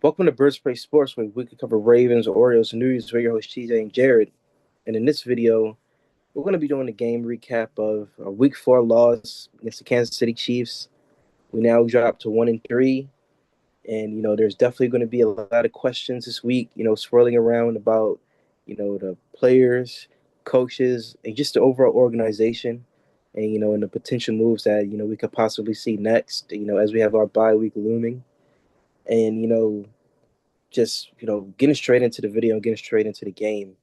Welcome to Birds Play Sports, where we can cover Ravens, Orioles, news. We're your host, TJ and Jared. And in this video, we're going to be doing a game recap of a Week 4 loss against the Kansas City Chiefs. We now dropped to 1-3, and there's definitely going to be a lot of questions this week. Swirling around about the players, coaches, and just the overall organization, and the potential moves that we could possibly see next. As we have our bye week looming, and just getting straight into the video and getting straight into the game.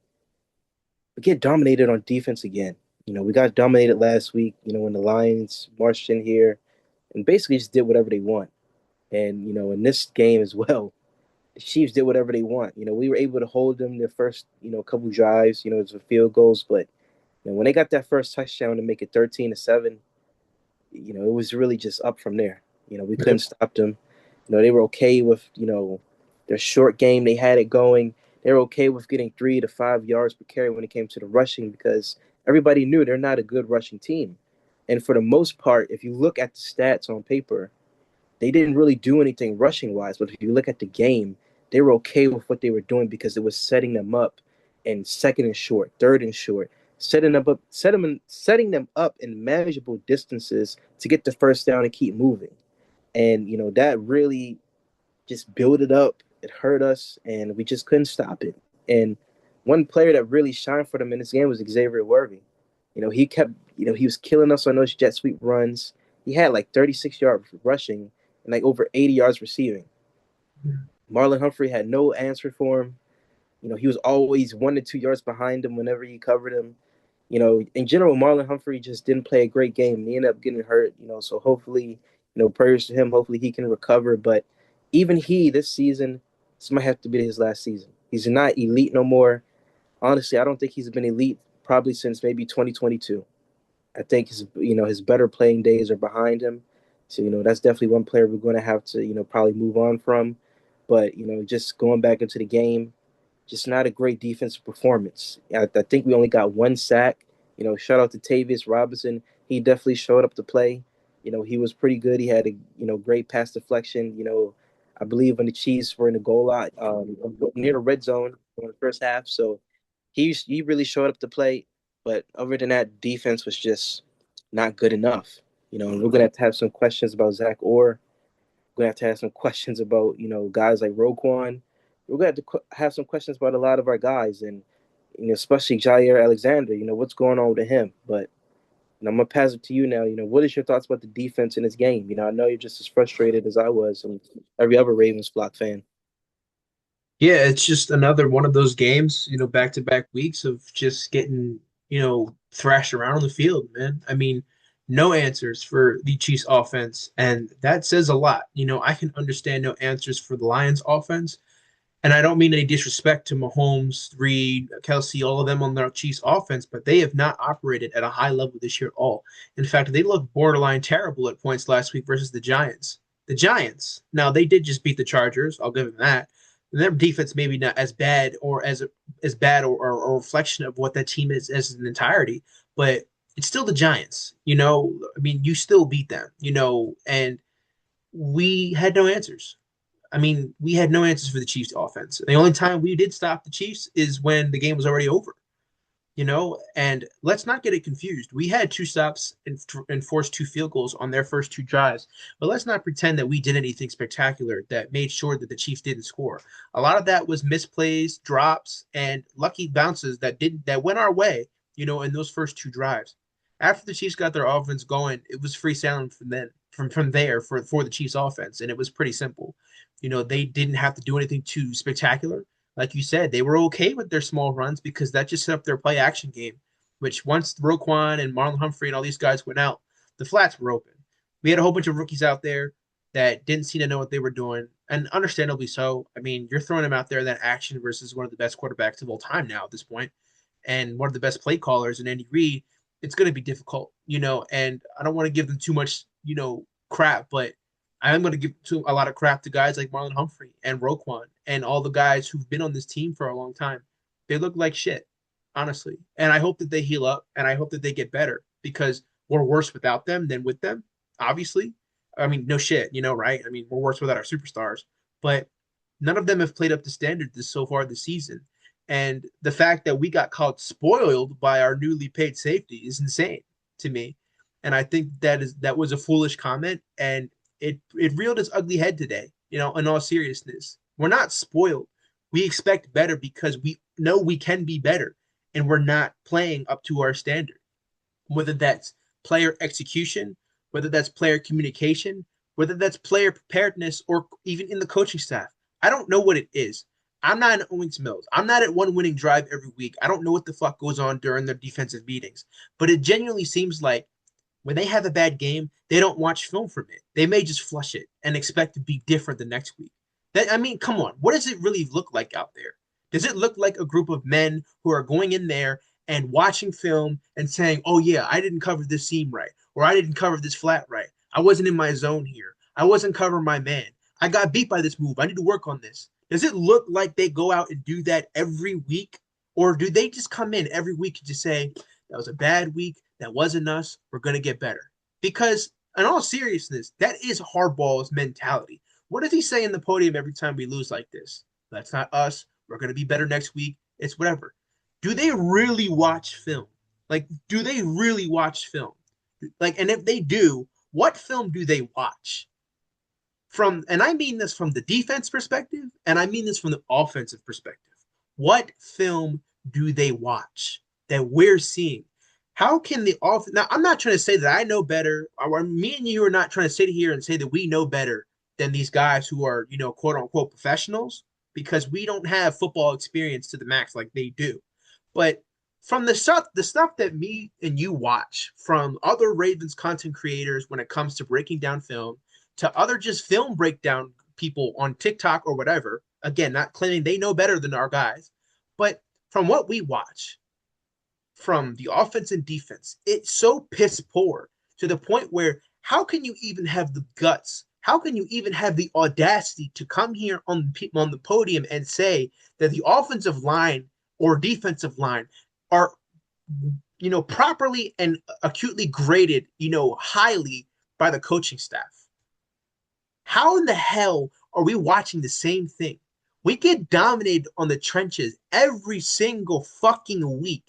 We get dominated on defense again. We got dominated last week. When the Lions marched in here and basically just did whatever they want. And in this game as well, the Chiefs did whatever they want. We were able to hold them their first couple drives. It was field goals, but when they got that first touchdown to make it 13-7, it was really just up from there. We couldn't stop them. They were okay with their short game. They had it going. They were okay with getting 3 to 5 yards per carry when it came to the rushing because everybody knew they're not a good rushing team. And for the most part, if you look at the stats on paper, they didn't really do anything rushing wise. But if you look at the game, they were okay with what they were doing because it was setting them up in second and short, third and short, setting them up in manageable distances to get the first down and keep moving. And that really just built it up. It hurt us, and we just couldn't stop it. And one player that really shined for them in this game was Xavier Worthy. He kept, he was killing us on those jet sweep runs. He had like 36 yards rushing and like over 80 yards receiving. Marlon Humphrey had no answer for him. He was always 1 to 2 yards behind him whenever he covered him. In general, Marlon Humphrey just didn't play a great game. He ended up getting hurt, so hopefully, prayers to him. Hopefully he can recover. But even this season, this might have to be his last season. He's not elite no more. Honestly, I don't think he's been elite probably since maybe 2022. I think his better playing days are behind him. So, that's definitely one player we're going to have to, probably move on from. But, just going back into the game, just not a great defensive performance. I think we only got 1 sack. Shout out to Tavius Robinson. He definitely showed up to play. He was pretty good. He had a, great pass deflection. I believe when the Chiefs were in the goal line, near the red zone in the first half. So he really showed up to play. But other than that, defense was just not good enough. And we're going to have some questions about Zach Orr. We're going to have some questions about, guys like Roquan. We're going to have some questions about a lot of our guys, and especially Jair Alexander. What's going on with him? But I'm gonna pass it to you now. What is your thoughts about the defense in this game? I know you're just as frustrated as I was, and every other Ravens flock fan. Yeah, it's just another one of those games, back to back weeks of just getting, thrashed around on the field, man. I mean, no answers for the Chiefs offense, and that says a lot. I can understand no answers for the Lions offense, and I don't mean any disrespect to Mahomes, Reed, Kelsey, all of them on the Chiefs offense, but they have not operated at a high level this year at all. In fact, they looked borderline terrible at points last week versus the Giants. The Giants, now they did just beat the Chargers. I'll give them that. Their defense maybe not as bad or as bad or a reflection of what that team is as an entirety, but it's still the Giants. I mean, you still beat them. And we had no answers. I mean, we had no answers for the Chiefs offense. The only time we did stop the Chiefs is when the game was already over, and let's not get it confused. We had 2 stops and forced 2 field goals on their first 2 drives, but let's not pretend that we did anything spectacular that made sure that the Chiefs didn't score. A lot of that was misplays, drops, and lucky bounces that went our way, in those first 2 drives. After the Chiefs got their offense going, it was free sailing from there for the Chiefs offense, and it was pretty simple. They didn't have to do anything too spectacular. Like you said, they were okay with their small runs because that just set up their play action game, which once Roquan and Marlon Humphrey and all these guys went out, the flats were open. We had a whole bunch of rookies out there that didn't seem to know what they were doing, and understandably so. I mean, you're throwing them out there in that action versus one of the best quarterbacks of all time now at this point, and one of the best play callers in Andy Reid. It's going to be difficult, and I don't want to give them too much, crap, but I am going to give a lot of crap to guys like Marlon Humphrey and Roquan and all the guys who've been on this team for a long time. They look like shit, honestly. And I hope that they heal up and I hope that they get better because we're worse without them than with them, obviously. I mean, no shit, right? I mean, we're worse without our superstars. But None of them have played up to standard this so far this season. And the fact that we got called spoiled by our newly paid safety is insane to me. And I think that was a foolish comment, and it reared its ugly head today. In all seriousness, we're not spoiled. We expect better because we know we can be better, and we're not playing up to our standard. Whether that's player execution, whether that's player communication, whether that's player preparedness, or even in the coaching staff. I don't know what it is. I'm not in Owings Mills. I'm not at one winning drive every week. I don't know what the fuck goes on during their defensive meetings. But it genuinely seems like when they have a bad game, they don't watch film from it. They may just flush it and expect to be different the next week. Come on. What does it really look like out there? Does it look like a group of men who are going in there and watching film and saying, oh, yeah, I didn't cover this seam right, or I didn't cover this flat right. I wasn't in my zone here. I wasn't covering my man. I got beat by this move. I need to work on this. Does it look like they go out and do that every week? Or do they just come in every week and just say, that was a bad week. That wasn't us. We're going to get better. Because in all seriousness, that is Harbaugh's mentality. What does he say in the podium every time we lose like this? That's not us. We're going to be better next week. It's whatever. Do they really watch film? Do they really watch film? And if they do, what film do they watch? And I mean this from the defense perspective, and I mean this from the offensive perspective. What film do they watch that we're seeing? How can the offense? Now, I'm not trying to say that I know better, or me and you are not trying to sit here and say that we know better than these guys who are, quote unquote professionals, because we don't have football experience to the max like they do. But from the stuff that me and you watch from other Ravens content creators when it comes to breaking down film, to other just film breakdown people on TikTok or whatever, again, not claiming they know better than our guys, but from what we watch from the offense and defense, it's so piss poor to the point where how can you even have the guts? How can you even have the audacity to come here on the podium and say that the offensive line or defensive line are, properly and acutely graded, highly by the coaching staff? How in the hell are we watching the same thing? We get dominated on the trenches every single fucking week.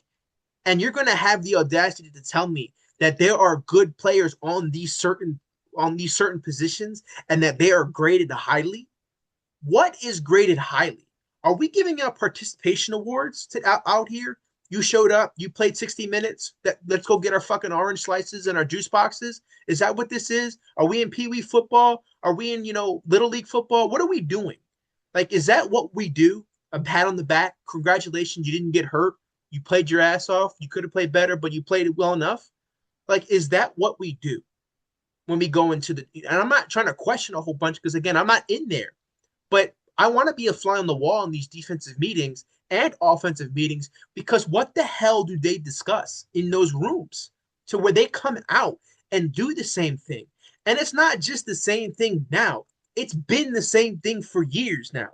And you're going to have the audacity to tell me that there are good players on these certain positions and that they are graded highly? What is graded highly? Are we giving out participation awards out here? You showed up, you played 60 minutes. Let's go get our fucking orange slices and our juice boxes. Is that what this is? Are we in Pee Wee football? Are we in, Little League football? What are we doing? Is that what we do? A pat on the back. Congratulations, you didn't get hurt. You played your ass off. You could have played better, but you played it well enough. Is that what we do when we go into and I'm not trying to question a whole bunch because, again, I'm not in there. But I want to be a fly on the wall in these defensive meetings and offensive meetings, because what the hell do they discuss in those rooms to where they come out and do the same thing? And it's not just the same thing now. It's been the same thing for years now.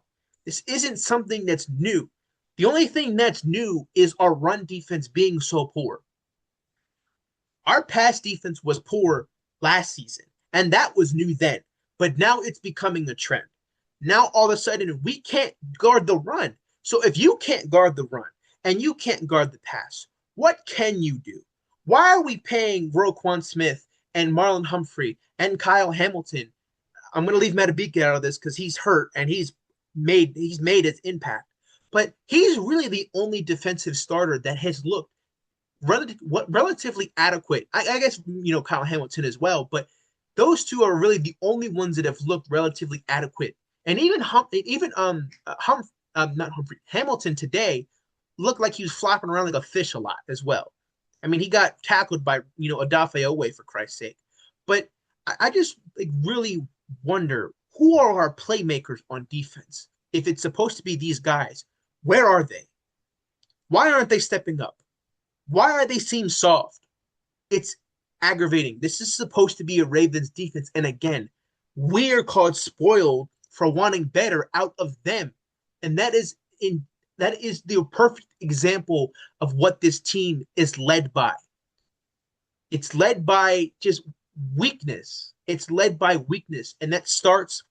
This isn't something that's new. The only thing that's new is our run defense being so poor. Our pass defense was poor last season, and that was new then. But now it's becoming a trend. Now all of a sudden we can't guard the run. So if you can't guard the run and you can't guard the pass, what can you do? Why are we paying Roquan Smith and Marlon Humphrey and Kyle Hamilton? I'm going to leave Matabika out of this because he's hurt and he's made his impact. But he's really the only defensive starter that has looked relatively adequate. I guess, Kyle Hamilton as well, but those two are really the only ones that have looked relatively adequate. And even Hamilton today looked like he was flopping around like a fish a lot as well. I mean, he got tackled by, Odafe Owe, for Christ's sake. But I just really wonder, who are our playmakers on defense? If it's supposed to be these guys, where are they? Why aren't they stepping up? Why are they seem soft? It's aggravating. This is supposed to be a Ravens defense. And again, we're called spoiled for wanting better out of them. And that is the perfect example of what this team is led by. It's led by just weakness. It's led by weakness. And that starts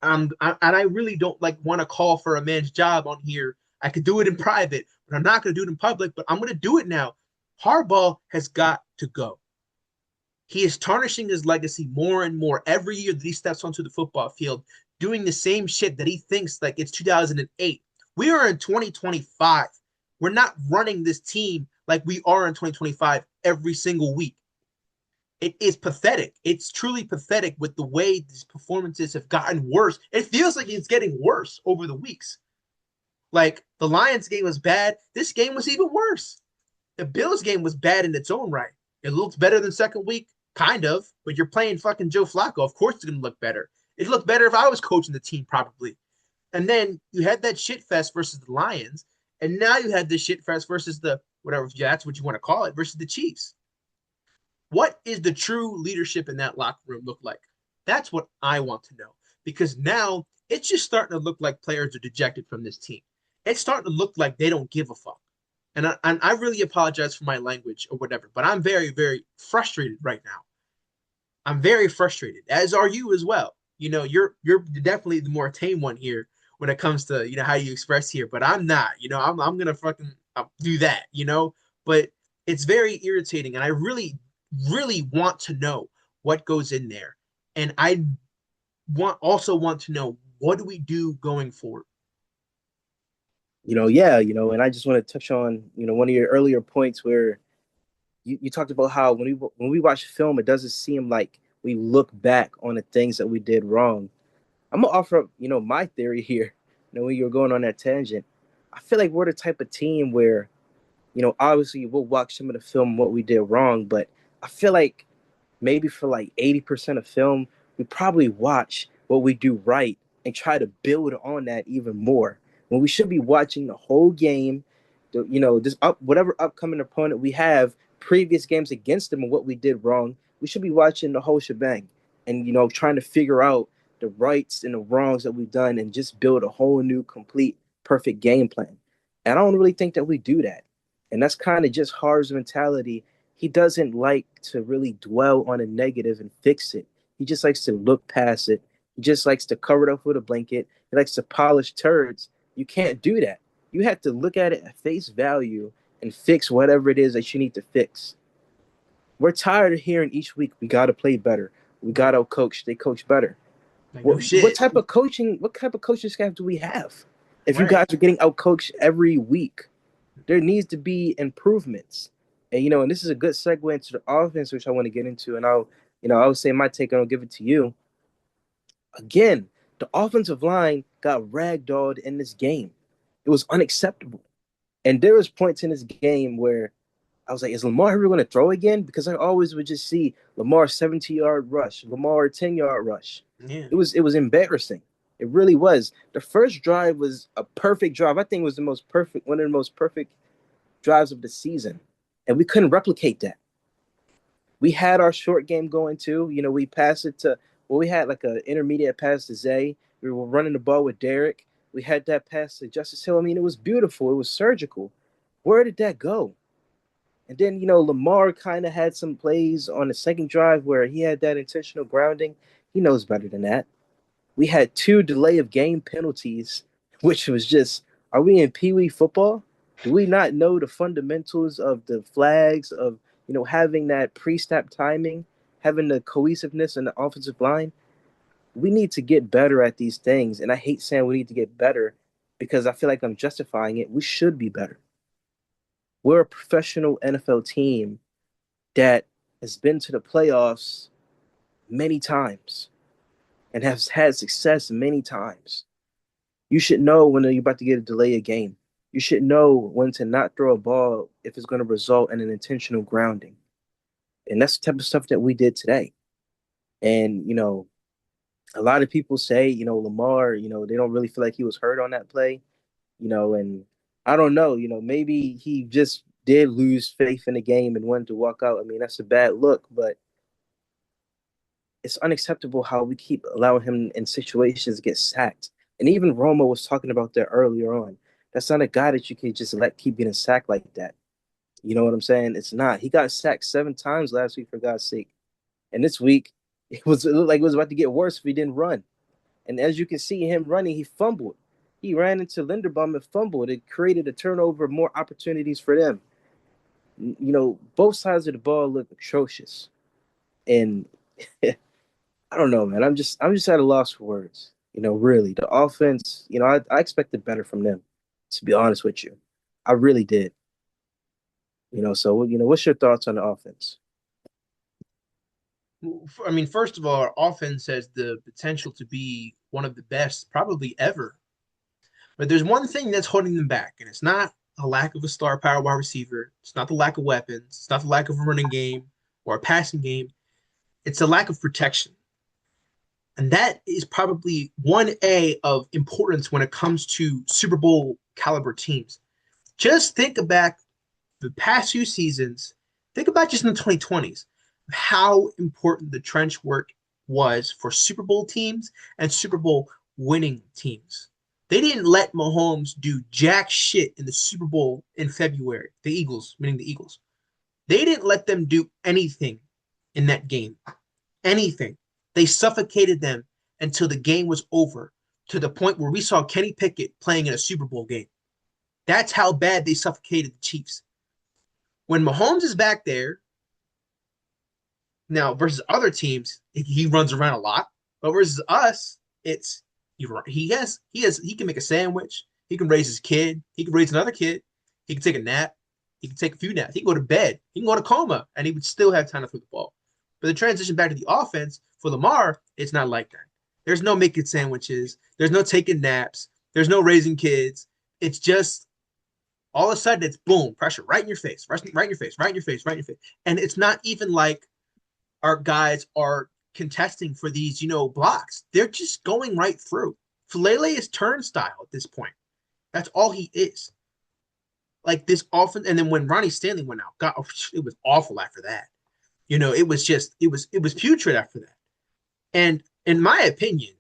And I really don't like want to call for a man's job on here. I could do it in private, but I'm not going to do it in public. But I'm going to do it now. Harbaugh has got to go. He is tarnishing his legacy more and more every year that he steps onto the football field, doing the same shit that he thinks like it's 2008. We are in 2025. We're not running this team like we are in 2025 every single week. It is pathetic. It's truly pathetic with the way these performances have gotten worse. It feels like it's getting worse over the weeks. Like the Lions game was bad. This game was even worse. The Bills game was bad in its own right. It looked better than second week, kind of, but you're playing fucking Joe Flacco. Of course it's going to look better. It looked better if I was coaching the team, probably. And then you had that shit fest versus the Lions, and now you had this shit fest versus the whatever that's what you want to call it versus the Chiefs. What is the true leadership in that locker room look like? That's what I want to know because now it's just starting to look like players are dejected from this team. It's starting to look like they don't give a fuck. And I really apologize for my language or whatever, but I'm very, very frustrated right now. I'm very frustrated, as are you as well. You're definitely the more tame one here when it comes to how you express here, but I'm not. I'm gonna fucking do that. But it's very irritating, and I really, really want to know what goes in there, and I want to know what do we do going forward. Yeah, and I just want to touch on, one of your earlier points where you talked about how when we watch film, it doesn't seem like we look back on the things that we did wrong. I'm gonna offer up, my theory here. When you're going on that tangent, I feel like we're the type of team where, obviously we'll watch some of the film what we did wrong, but I feel like maybe for like 80% of film, we probably watch what we do right and try to build on that even more. When we should be watching the whole game, this whatever upcoming opponent we have, previous games against them and what we did wrong, we should be watching the whole shebang and trying to figure out the rights and the wrongs that we've done and just build a whole new complete perfect game plan. And I don't really think that we do that. And that's kind of just Harv's mentality. He doesn't like to really dwell on a negative and fix it. He just likes to look past it. He just likes to cover it up with a blanket. He likes to polish turds. You can't do that. You have to look at it at face value and fix whatever it is that you need to fix. We're tired of hearing each week we got to play better. We got to coach. They coach better. Like no What shit, type of coaching? What type of coaching staff do we have? If you right? guys are getting out coached every week, there needs to be improvements. And this is a good segue into the offense, which I want to get into. And I'll say my take and I'll give it to you. Again, the offensive line got ragdolled in this game. It was unacceptable. And there was points in this game where I was like, is Lamar ever going to throw again? Because I always would just see Lamar 70-yard rush, Lamar 10-yard rush. Yeah, It was embarrassing. It really was. The first drive was a perfect drive. I think it was one of the most perfect drives of the season. And we couldn't replicate that. We had our short game going too. We passed it to we had like an intermediate pass to Zay. We were running the ball with Derek. We had that pass to Justice Hill. I mean, it was beautiful. It was surgical. Where did that go? And then, Lamar kind of had some plays on the second drive where he had that intentional grounding. He knows better than that. We had two delay of game penalties, which was just, are we in Pee Wee football? Do we not know the fundamentals of the flags, of, having that pre-snap timing, having the cohesiveness in the offensive line? We need to get better at these things. And I hate saying we need to get better because I feel like I'm justifying it. We should be better. We're a professional NFL team that has been to the playoffs many times and has had success many times. You should know when you're about to get a delay a game. You should know when to not throw a ball if it's going to result in an intentional grounding. And that's the type of stuff that we did today. And, a lot of people say, Lamar, they don't really feel like he was hurt on that play, and I don't know, maybe he just did lose faith in the game and wanted to walk out. I mean, that's a bad look, but it's unacceptable how we keep allowing him in situations to get sacked. And even Roma was talking about that earlier on. That's not a guy that you can just let keep getting sacked like that. You know what I'm saying? It's not. He got sacked 7 times last week, for God's sake. And this week, it looked like it was about to get worse if he didn't run. And as you can see him running, he fumbled. He ran into Linderbaum and fumbled. It created a turnover, more opportunities for them. Both sides of the ball look atrocious. And I don't know, man. I'm just at a loss for words. Really, the offense. I expected better from them. To be honest with you, I really did. So what's your thoughts on the offense? I mean, first of all, our offense has the potential to be one of the best, probably ever. But there's one thing that's holding them back, and it's not a lack of a star power wide receiver. It's not the lack of weapons. It's not the lack of a running game or a passing game. It's a lack of protection. And that is probably 1A of importance when it comes to Super Bowl caliber teams. Just think back the past few seasons. Think about just in the 2020s, how important the trench work was for Super Bowl teams and Super Bowl winning teams. They didn't let Mahomes do jack shit in the Super Bowl in February. The Eagles, meaning the Eagles. They didn't let them do anything in that game. Anything. They suffocated them until the game was over, to the point where we saw Kenny Pickett playing in a Super Bowl game. That's how bad they suffocated the Chiefs. When Mahomes is back there, now versus other teams, he runs around a lot. But versus us, it's he can make a sandwich. He can raise his kid. He can raise another kid. He can take a nap. He can take a few naps. He can go to bed. He can go to coma, and he would still have time to throw the ball. But the transition back to the offense for Lamar, it's not like that. There's no making sandwiches. There's no taking naps. There's no raising kids. It's just all of a sudden it's boom, pressure right in your face, right in your face, right in your face, right in your face. And it's not even like our guys are contesting for these, blocks. They're just going right through. Falele is turnstile at this point. That's all he is. Like this often, and then when Ronnie Stanley went out, God, it was awful after that. It was putrid after that. And in my opinion,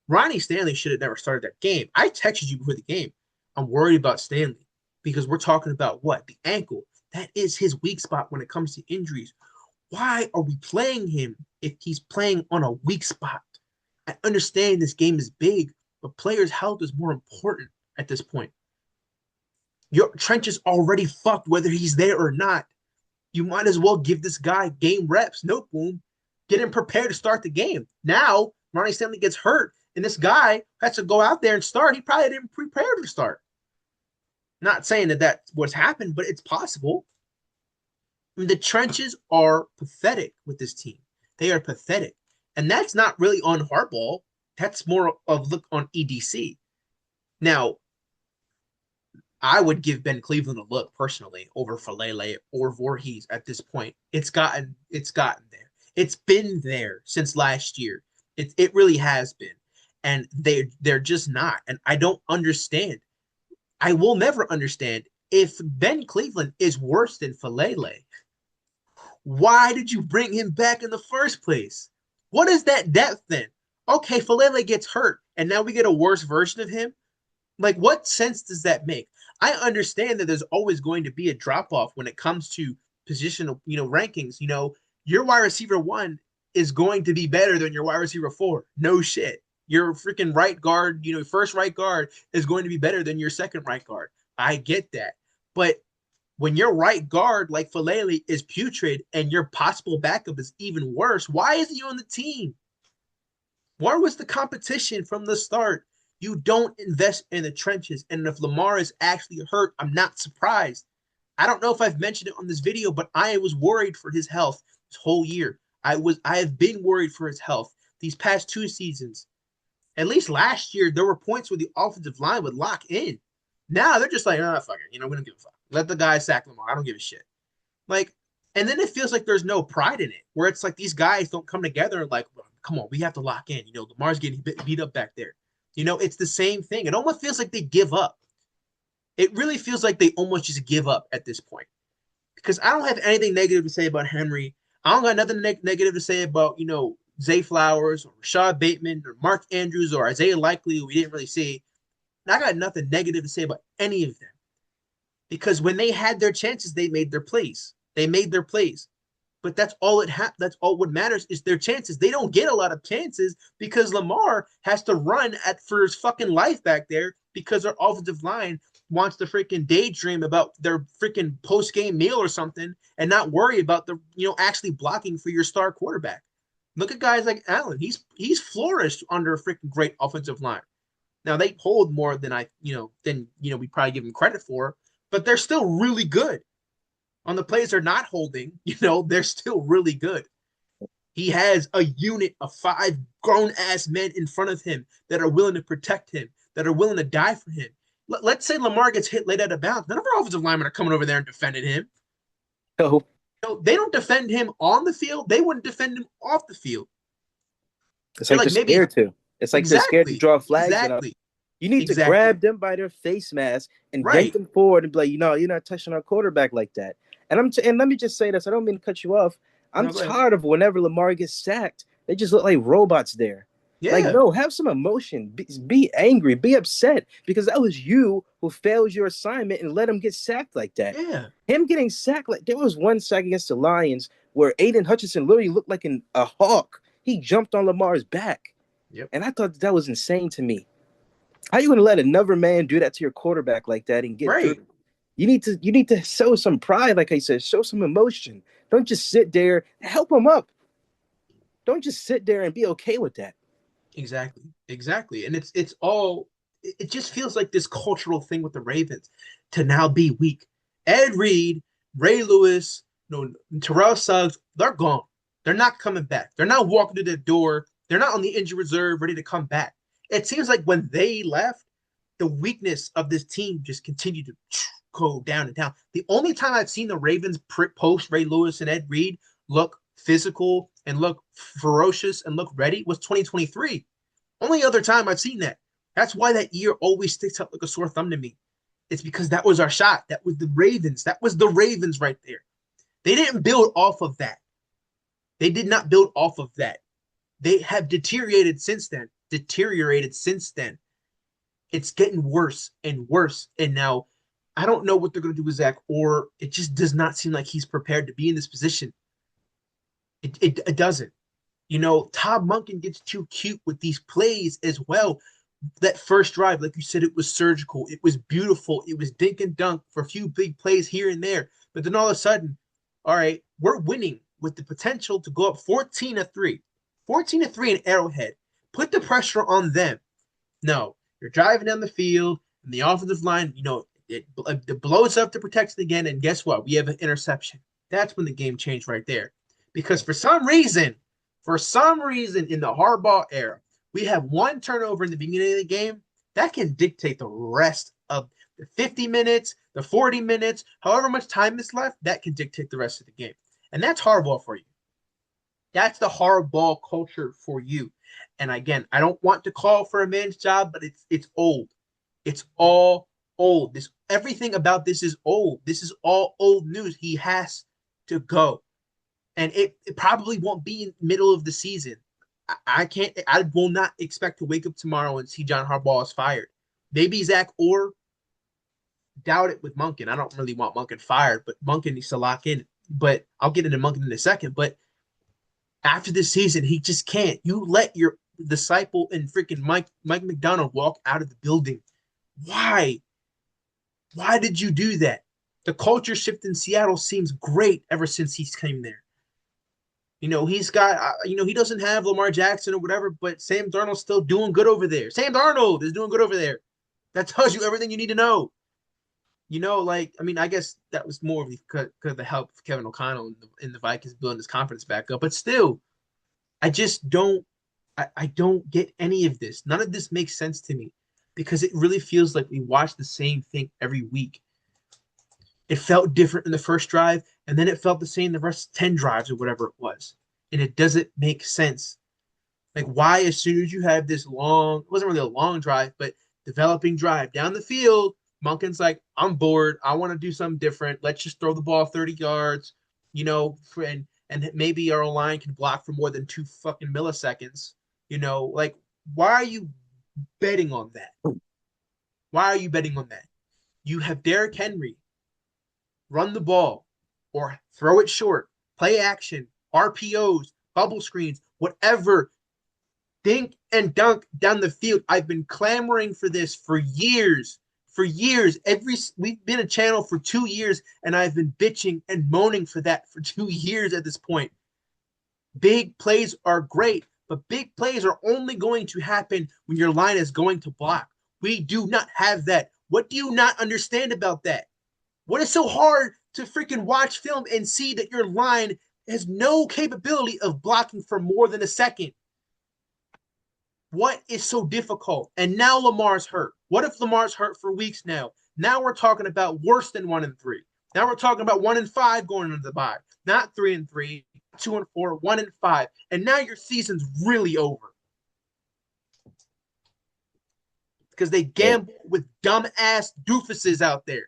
Ronnie Stanley should have never started that game. I texted you before the game. I'm worried about Stanley because we're talking about what? The ankle. That is his weak spot when it comes to injuries. Why are we playing him if he's playing on a weak spot? I understand this game is big, but players' health is more important at this point. Your trench is already fucked whether he's there or not. You might as well give this guy game reps. Nope, boom. Get him prepared to start the game. Now, Ronnie Stanley gets hurt, and this guy has to go out there and start. He probably didn't prepare to start. Not saying that that's what's happened, but it's possible. I mean, the trenches are pathetic with this team. They are pathetic. And that's not really on Harbaugh. That's more of look on EDC. Now, I would give Ben Cleveland a look personally over Falele or Voorhees at this point. It's gotten there. It's been there since last year. It really has been. And they're just not. And I don't understand. I will never understand if Ben Cleveland is worse than Falele. Why did you bring him back in the first place? What is that depth then? Okay, Falele gets hurt, and now we get a worse version of him. Like, what sense does that make? I understand that there's always going to be a drop off when it comes to positional, rankings. Your wide receiver 1 is going to be better than your wide receiver 4. No shit. Your freaking right guard, first right guard is going to be better than your second right guard. I get that. But when your right guard, like Falele, is putrid and your possible backup is even worse, why isn't he on the team? Where was the competition from the start? You don't invest in the trenches. And if Lamar is actually hurt, I'm not surprised. I don't know if I've mentioned it on this video, but I was worried for his health this whole year. I have been worried for his health these past 2 seasons. At least last year, there were points where the offensive line would lock in. Now they're just like, fuck it. We don't give a fuck. Let the guy sack Lamar. I don't give a shit. Like, and then it feels like there's no pride in it, where it's like these guys don't come together and like, well, come on, we have to lock in. Lamar's getting beat up back there. It's the same thing. It almost feels like they give up. It really feels like they almost just give up at this point. Because I don't have anything negative to say about Henry. I don't got nothing negative to say about, Zay Flowers or Rashad Bateman or Mark Andrews or Isaiah Likely, who we didn't really see. And I got nothing negative to say about any of them. Because when they had their chances, they made their plays. but that's all what matters is their chances. They don't get a lot of chances because Lamar has to run for his fucking life back there because our offensive line wants to freaking daydream about their freaking post-game meal or something and not worry about actually blocking for your star quarterback. Look at guys like Allen. He's flourished under a freaking great offensive line. Now they hold more than we probably give them credit for, but they're still really good. On the plays they're not holding, they're still really good. He has a unit of 5 grown ass men in front of him that are willing to protect him, that are willing to die for him. Let's say Lamar gets hit late out of bounds. None of our offensive linemen are coming over there and defending him. No. They don't defend him on the field. They wouldn't defend him off the field. It's like they're scared to. It's like they're scared to draw flags. Exactly. You need to grab them by their face mask and yank them forward and be like, you're not touching our quarterback like that. And let me just say this. I don't mean to cut you off. I'm tired of whenever Lamar gets sacked, they just look like robots there. Yeah. Like, no, have some emotion. Be angry. Be upset because that was you who failed your assignment and let him get sacked like that. Yeah. Him getting sacked, like there was one sack against the Lions where Aiden Hutchinson literally looked like a hawk. He jumped on Lamar's back. Yep. And I thought that was insane to me. How you going to let another man do that to your quarterback like that and get through? You need to show some pride, like I said, show some emotion. Don't just sit there. Help him up. Don't just sit there and be okay with that. Exactly. And it just feels like this cultural thing with the Ravens to now be weak. Ed Reed, Ray Lewis, Terrell Suggs, they're gone. They're not coming back. They're not walking to the door. They're not on the injury reserve ready to come back. It seems like when they left, the weakness of this team just continued to go down and down. The only time I've seen the Ravens post Ray Lewis and Ed Reed look physical and look ferocious and look ready was 2023. Only other time I've seen that. That's why that year always sticks out like a sore thumb to me. It's because that was our shot. That was the Ravens. That was the Ravens right there. They didn't build off of that. They did not build off of that. They have deteriorated since then. It's getting worse and worse. And now I don't know what they're going to do with Zach Orr. It just does not seem like he's prepared to be in this position. It doesn't. Todd Monken gets too cute with these plays as well. That first drive, like you said, it was surgical. It was beautiful. It was dink and dunk for a few big plays here and there. But then all of a sudden, all right, we're winning with the potential to go up 14-3. 14-3 in Arrowhead. Put the pressure on them. No, you're driving down the field, and the offensive line, it blows up to protect it again, and guess what? We have an interception. That's when the game changed right there. Because for some reason in the Harbaugh era, we have one turnover in the beginning of the game that can dictate the rest of the 50 minutes, the 40 minutes, however much time is left, that can dictate the rest of the game. And that's Harbaugh for you. That's the Harbaugh culture for you. And again, I don't want to call for a man's job, but it's old. It's all old. Everything about this is old. This is all old news. He has to go. And it probably won't be in the middle of the season. I will not expect to wake up tomorrow and see John Harbaugh is fired. Maybe Zach Orr, doubt it with Monken. I don't really want Monken fired, but Monken needs to lock in. But I'll get into Monken in a second. But after this season, he just can't. You let your disciple and freaking Mike McDonald walk out of the building. Why? Why did you do that? The culture shift in Seattle seems great ever since he's came there. He's got, he doesn't have Lamar Jackson or whatever, but Sam Darnold's still doing good over there. Sam Darnold is doing good over there. That tells you everything you need to know. I guess that was more of because of the help of Kevin O'Connell in the Vikings building his confidence back up. But still, I just don't get any of this. None of this makes sense to me because it really feels like we watch the same thing every week. It felt different in the first drive, and then it felt the same the rest 10 drives or whatever it was. And it doesn't make sense. Like, why, as soon as you have this long, it wasn't really a long drive, but developing drive down the field, Monken's like, I'm bored. I want to do something different. Let's just throw the ball 30 yards, and maybe our line can block for more than 2 fucking milliseconds. Why are you betting on that? Why are you betting on that? You have Derrick Henry run the ball or throw it short play action, RPOs, bubble screens, whatever. Dink and dunk down the field. I've been clamoring for this for years. For years. We've been a channel for 2 years, and I've been bitching and moaning for that for 2 years at this point. Big plays are great, but big plays are only going to happen when your line is going to block. We do not have that. What do you not understand about that? What is so hard to freaking watch film and see that your line has no capability of blocking for more than a second? What is so difficult? And now Lamar's hurt. What if Lamar's hurt for weeks now? Now we're talking about worse than 1-3. Now we're talking about 1-5 going into the bye. Not 3-3, 2-4, 1-5. And now your season's really over. Because they gamble with dumbass doofuses out there.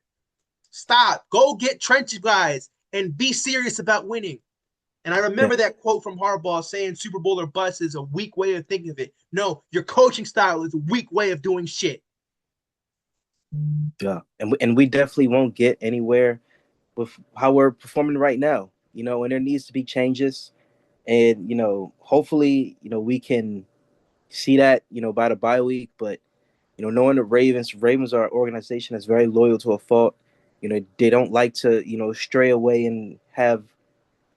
Stop. Go get trench guys and be serious about winning. And I remember that quote from Harbaugh saying Super Bowl or bust is a weak way of thinking of it. No, your coaching style is a weak way of doing shit. Yeah, and we definitely won't get anywhere with how we're performing right now. And there needs to be changes. And hopefully, we can see that by the bye week. But knowing the Ravens are an organization that's very loyal to a fault. They don't like to stray away and have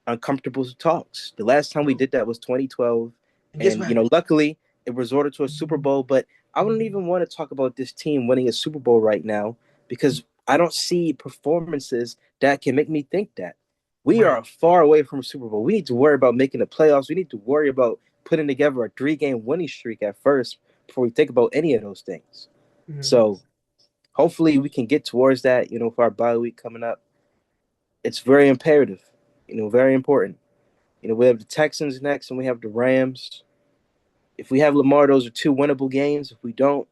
uncomfortable talks. The last time we did that was 2012, and luckily it resorted to a Super Bowl. But I wouldn't even want to talk about this team winning a Super Bowl right now because I don't see performances that can make me think that. We are far away from a Super Bowl. We need to worry about making the playoffs. We need to worry about putting together a 3-game winning streak at first before we think about any of those things. Mm-hmm. So hopefully we can get towards that, for our bye week coming up. It's very imperative. Very important. We have the Texans next and we have the Rams. If we have Lamar, those are 2 winnable games. If we don't,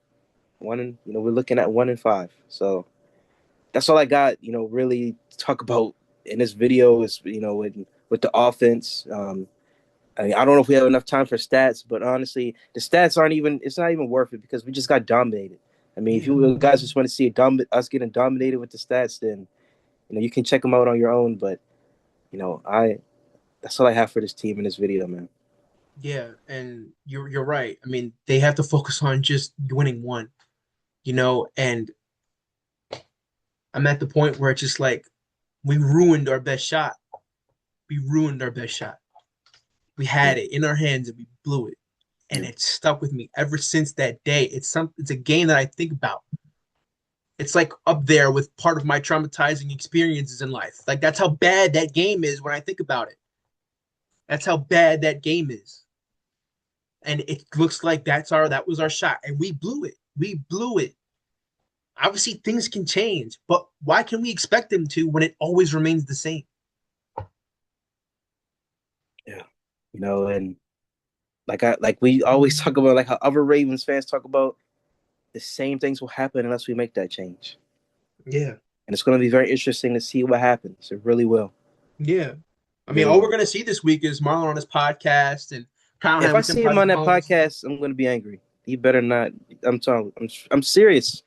we're looking at 1-5. So that's all I got, really to talk about in this video is, with the offense. I don't know if we have enough time for stats, but honestly, the stats it's not even worth it because we just got dominated. I mean, if you guys just want to see us getting dominated with the stats, then, you can check them out on your own. But, that's all I have for this team in this video, man. Yeah, and you're right. I mean, they have to focus on just winning one, and I'm at the point where it's just like we ruined our best shot. We ruined our best shot. We had it in our hands and we blew it. And it stuck with me ever since that day. It's a game that I think about. It's like up there with part of my traumatizing experiences in life. Like that's how bad that game is when I think about it. That's how bad that game is. And it looks like that was our shot. And we blew it. We blew it. Obviously, things can change, but why can we expect them to when it always remains the same? Yeah. And like we always talk about, like how other Ravens fans talk about, the same things will happen unless we make that change. Yeah. And it's going to be very interesting to see what happens. It really will. Yeah. I mean, all we're going to see this week is Marlon on his podcast and Kyle. If I see him on that podcast, I'm going to be angry. He better not. I'm serious.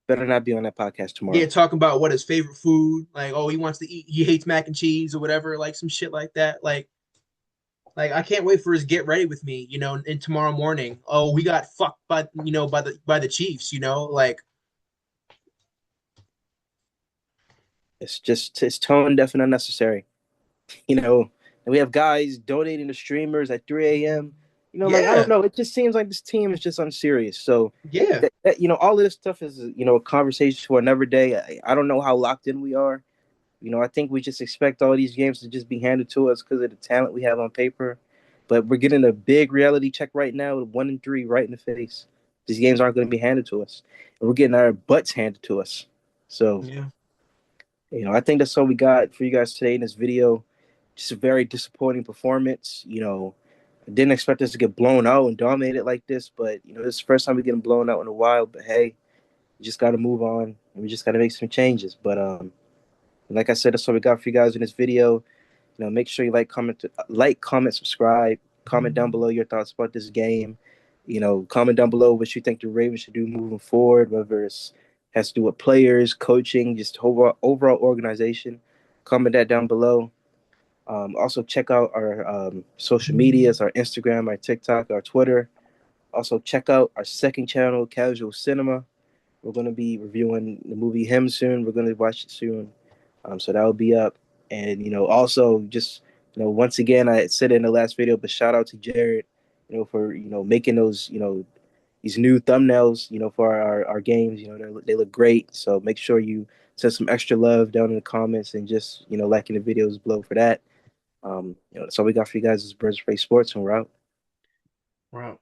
Better not be on that podcast tomorrow. Yeah, talking about what his favorite food, like, oh, he wants to eat, he hates mac and cheese or whatever, like some shit like that. Like I can't wait for his get ready with me, and tomorrow morning. Oh, we got fucked by the Chiefs, like. It's tone deaf and unnecessary. And we have guys donating to streamers at 3 a.m. I don't know. It just seems like this team is just unserious. So yeah, all of this stuff is a conversation for another day. I don't know how locked in we are. I think we just expect all these games to just be handed to us because of the talent we have on paper. But we're getting a big reality check right now with 1-3 right in the face. These games aren't going to be handed to us, and we're getting our butts handed to us. So yeah. I think that's all we got for you guys today in this video. Just a very disappointing performance. I didn't expect us to get blown out and dominated like this, but this is the first time we're getting blown out in a while. But hey, we just got to move on and we just got to make some changes. But like I said, that's all we got for you guys in this video. Make sure you like, comment, subscribe, comment down below your thoughts about this game. Comment down below what you think the Ravens should do moving forward, whether it's has to do with players, coaching, just overall organization. Comment that down below. Also, check out our social medias, our Instagram, our TikTok, our Twitter. Also, check out our second channel, Casual Cinema. We're going to be reviewing the movie Him soon. We're going to watch it soon. So that will be up. And, also just, once again, I said it in the last video, but shout out to Jared, for, making those, these new thumbnails, for our games. They look great. So make sure you send some extra love down in the comments and just, liking the videos below for that. That's all we got for you guys. This is Birds of Prey Sports, and we're out. Wow.